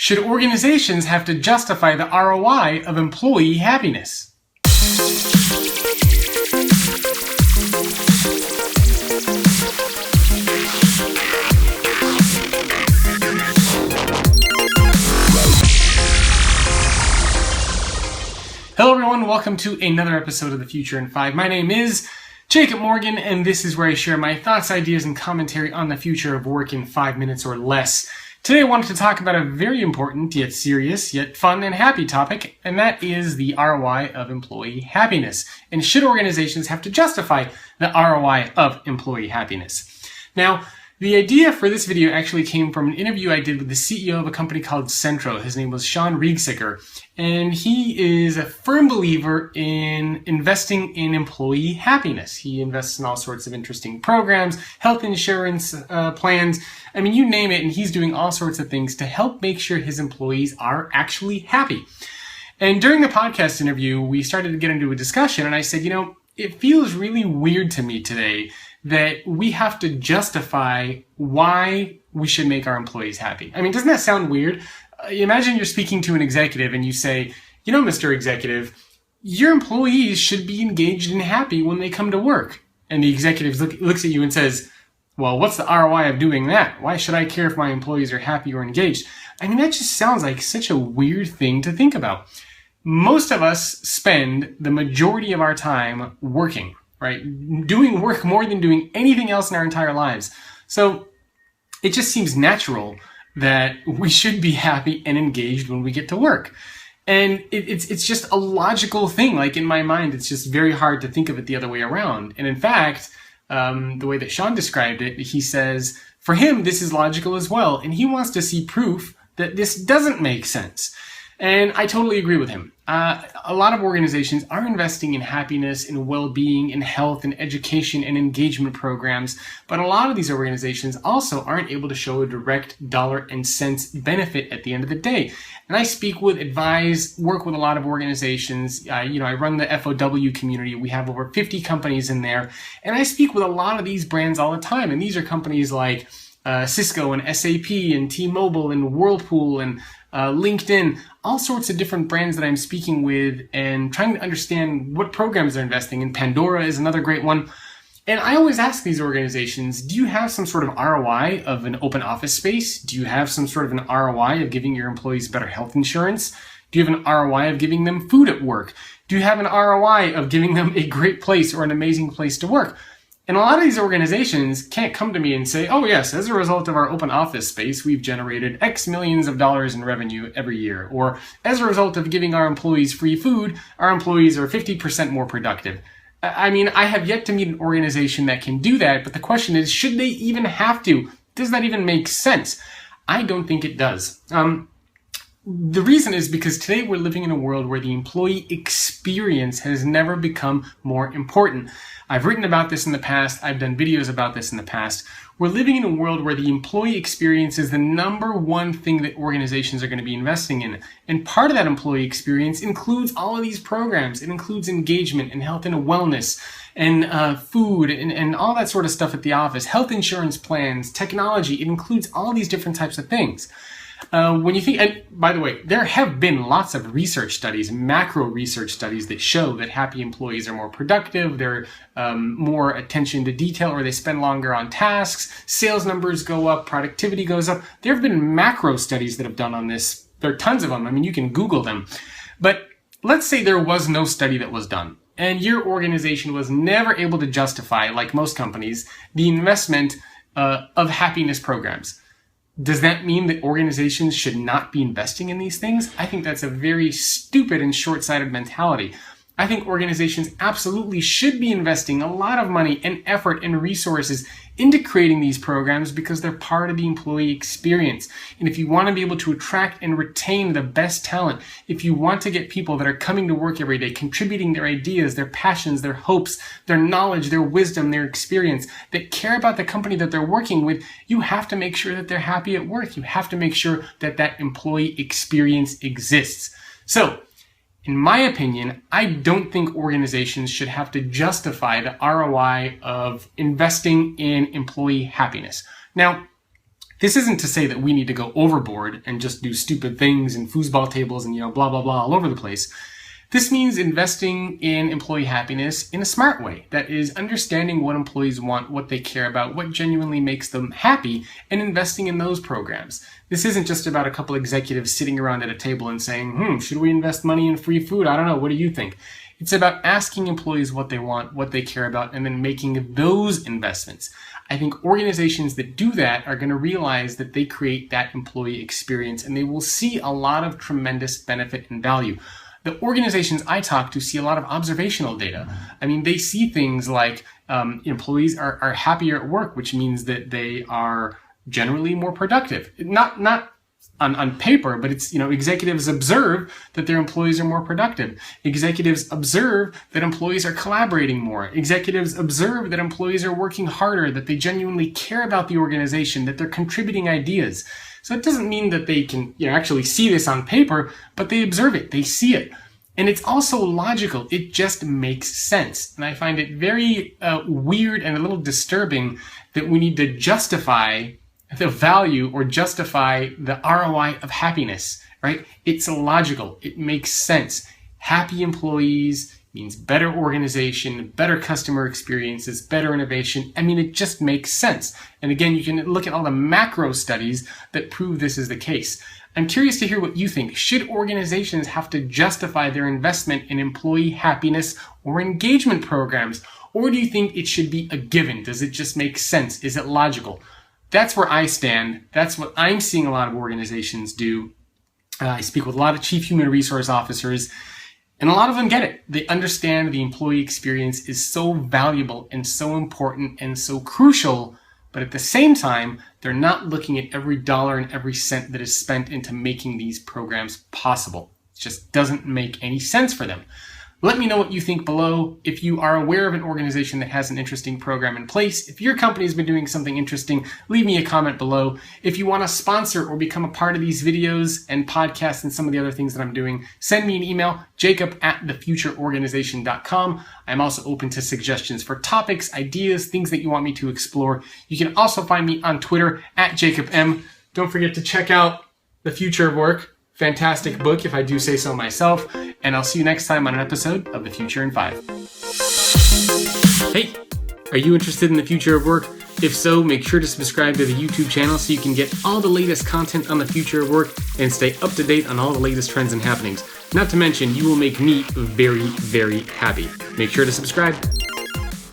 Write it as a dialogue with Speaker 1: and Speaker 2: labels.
Speaker 1: Should organizations have to justify the ROI of employee happiness? Hello everyone, welcome to another episode of The Future in 5. My name is Jacob Morgan, and this is where I share my thoughts, ideas, and commentary on the future of work in 5 minutes or less. Today I wanted to talk about a very important, yet serious, yet fun and happy topic, and that is the ROI of employee happiness. And should organizations have to justify the ROI of employee happiness? Now, the idea for this video actually came from an interview I did with the CEO of a company called Centro. His name was Sean Riegsicker, and he is a firm believer in investing in employee happiness. He invests in all sorts of interesting programs, health insurance plans, I mean, you name it, and he's doing all sorts of things to help make sure his employees are actually happy. And during the podcast interview, we started to get into a discussion, and I said, it feels really weird to me today that we have to justify why we should make our employees happy. I mean, doesn't that sound weird? Imagine you're speaking to an executive and you say, Mr. Executive, your employees should be engaged and happy when they come to work. And the executive looks at you and says, well, what's the ROI of doing that? Why should I care if my employees are happy or engaged? I mean, that just sounds like such a weird thing to think about. Most of us spend the majority of our time working, right? Doing work more than doing anything else in our entire lives. So it just seems natural that we should be happy and engaged when we get to work. And it's just a logical thing. Like in my mind, it's just very hard to think of it the other way around. And in fact, the way that Sean described it, he says, for him, this is logical as well. And he wants to see proof that this doesn't make sense. And I totally agree with him. A lot of organizations are investing in happiness, in well-being, in health, in education, and engagement programs. But a lot of these organizations also aren't able to show a direct dollar and cents benefit at the end of the day. And I work with a lot of organizations. I run the FOW community. We have over 50 companies in there. And I speak with a lot of these brands all the time. And these are companies like Cisco and SAP and T-Mobile and Whirlpool and LinkedIn, all sorts of different brands that I'm speaking with and trying to understand what programs they're investing in. Pandora is another great one. And I always ask these organizations, do you have some sort of ROI of an open office space? Do you have some sort of an ROI of giving your employees better health insurance? Do you have an ROI of giving them food at work? Do you have an ROI of giving them a great place or an amazing place to work? And a lot of these organizations can't come to me and say, oh yes, as a result of our open office space, we've generated X millions of dollars in revenue every year. Or as a result of giving our employees free food, our employees are 50% more productive. I mean, I have yet to meet an organization that can do that, but the question is, should they even have to? Does that even make sense? I don't think it does. The reason is because today we're living in a world where the employee experience has never become more important. I've written about this in the past. I've done videos about this in the past. We're living in a world where the employee experience is the number one thing that organizations are going to be investing in. And part of that employee experience includes all of these programs. It includes engagement and health and wellness and food and all that sort of stuff at the office, health insurance plans, technology. It includes all these different types of things. When you think, and by the way, there have been lots of research studies, macro research studies that show that happy employees are more productive, they're more attention to detail, or they spend longer on tasks, sales numbers go up, productivity goes up. There have been macro studies that have done on this. There are tons of them. I mean, you can Google them. But let's say there was no study that was done, and your organization was never able to justify, like most companies, the investment of happiness programs. Does that mean that organizations should not be investing in these things? I think that's a very stupid and short-sighted mentality. I think organizations absolutely should be investing a lot of money and effort and resources into creating these programs because they're part of the employee experience. And if you want to be able to attract and retain the best talent, if you want to get people that are coming to work every day, contributing their ideas, their passions, their hopes, their knowledge, their wisdom, their experience, that care about the company that they're working with, you have to make sure that they're happy at work. You have to make sure that that employee experience exists. So, in my opinion, I don't think organizations should have to justify the ROI of investing in employee happiness. Now, This isn't to say that we need to go overboard and just do stupid things and foosball tables and, blah, blah, blah all over the place. This means investing in employee happiness in a smart way. That is, understanding what employees want, what they care about, what genuinely makes them happy, and investing in those programs. This isn't just about a couple executives sitting around at a table and saying, should we invest money in free food? I don't know. What do you think? It's about asking employees what they want, what they care about, and then making those investments. I think organizations that do that are going to realize that they create that employee experience, and they will see a lot of tremendous benefit and value. The organizations I talk to see a lot of observational data. I mean, they see things like employees are happier at work, which means that they are generally more productive. Not on paper, but it's, executives observe that their employees are more productive. Executives observe that employees are collaborating more. Executives observe that employees are working harder, that they genuinely care about the organization, that they're contributing ideas. So it doesn't mean that they can actually see this on paper, but they observe it, they see it. And it's also logical. It just makes sense. And I find it very weird and a little disturbing that we need to justify the value or justify the ROI of happiness, right? It's logical. It makes sense. Happy employees means better organization, better customer experiences, better innovation. I mean, it just makes sense. And again, you can look at all the macro studies that prove this is the case. I'm curious to hear what you think. Should organizations have to justify their investment in employee happiness or engagement programs? Or do you think it should be a given? Does it just make sense? Is it logical? That's where I stand. That's what I'm seeing a lot of organizations do. I speak with a lot of chief human resource officers, and a lot of them get it. They understand the employee experience is so valuable and so important and so crucial, but at the same time, they're not looking at every dollar and every cent that is spent into making these programs possible. It just doesn't make any sense for them. Let me know what you think below. If you are aware of an organization that has an interesting program in place, if your company has been doing something interesting, leave me a comment below. If you want to sponsor or become a part of these videos and podcasts and some of the other things that I'm doing, send me an email, jacob@thefutureorganization.com. I'm also open to suggestions for topics, ideas, things that you want me to explore. You can also find me on Twitter @JacobM. Don't forget to check out The Future of Work. Fantastic book, if I do say so myself. And I'll see you next time on an episode of The Future in 5. Hey, are you interested in the future of work? If so, make sure to subscribe to the YouTube channel so you can get all the latest content on the future of work and stay up to date on all the latest trends and happenings. Not to mention, you will make me very, very happy. Make sure to subscribe.